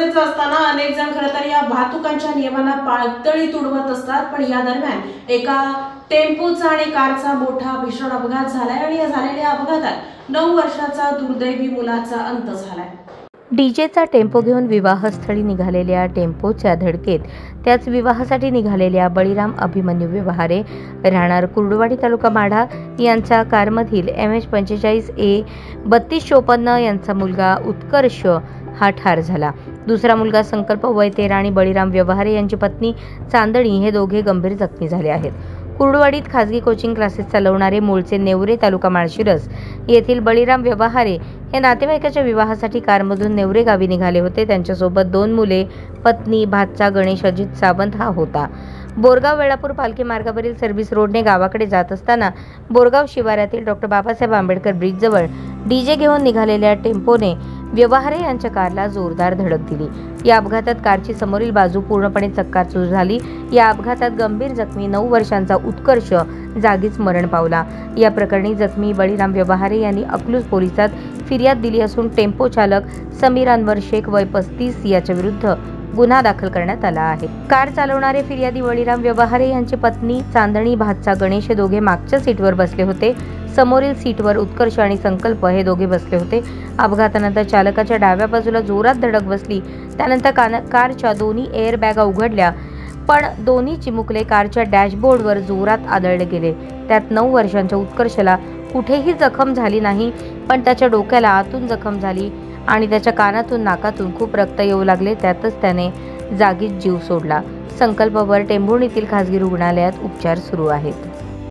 गरजेचं असताना अनेक जण खरं तर या वाहतुकांच्या नियमांना पायदळी तुडवत असतात। पण या दरम्यान एका टेम्पोचा आणि कारचा मोठा भीषण अपघात झालाय आणि या झालेल्या अपघातात 9 वर्षाचा दुर्दैवी मुलाचा अंत झालाय। डीजेचा टेम्पो घेऊन विवाहस्थळी निघालेल्या टेम्पोच्या धडकेत त्याच विवाहासाठी निघालेल्या बळीराम अभिमन्यू व्यवहारे राहणार कुर्डुवाडी तालुका माढा यांच्या कारमधील MH45A3254 यांचा मुलगा उत्कर्ष हा ठार झाला। दुसरा मुलगा संकल्प वय 13 आणि बळीराम व्यवहारे यांची पत्नी चांदणी हे दोघे गंभीर जखमी झाले आहेत। कुर्डुवाडीत खासगी कोचिंग क्लासेस चालवणारे मूळचे नेवरे तालुका माळशिरस येथील बळीराम व्यवहारे हे नातेवाईकाच्या विवाहासाठी कारमधून नेवरे गावी निघाले होते। त्यांच्यासोबत 2 मुले, पत्नी, भाचा गणेश अजित सावंत हा होता। बोरगाव वेळापूर पालखी मार्गावरील सर्व्हिस रोडने गावाकडे जात असताना बोरगाव शिवारातील डॉ. बाबासाहेब आंबेडकर ब्रिजजवळ डीजे घेऊन निघालेल्या टेम्पोने व्यवहारे यांच्या कारला जोरदार धडक दिली। या अपघातात कारची समोरील बाजू पूर्णपणे चक्काचूर झाली। या अपघातात गंभीर जखमी 9 वर्षांचा उत्कर्ष जागीच मरण पावला। या प्रकरणी जखमी बळीराम व्यवहारे यांनी अकलूज पोलिसात फिर्याद दिली असून टेम्पो चालक समीर अनवर शेख वय 35 याच्या विरुद्ध गुन्हा दाखल करण्यात आला आहे। कार चालवणारे फिर्यादी बळीराम व्यवहारे यांची पत्नी चांदणी, भाचा गणेश हे दोघे मागच्या सीटवर बसले होते। समोरील सीटवर उत्कर्ष आणि संकल्प हे दोघे बसले होते। अपघातानंतर चालकाच्या डाव्या बाजूला जोरात धडक बसली। त्यानंतर कारच्या दोन्ही एअर बॅगा उघडल्या, पण दोन्ही चिमुकले कारच्या डॅशबोर्डवर जोरात आदळले गेले। त्यात 9 वर्षांच्या उत्कर्षला कुठेही जखम झाली नाही, पण त्याच्या डोक्याला आतून जखम झाली आणि त्याच्या कानातून नाकातून खूप रक्त येऊ लागले। त्यातच त्याने जागीच जीव सोडला। संकल्पवर टेंभुर्णीतील खासगी रुग्णालयात उपचार सुरू आहेत।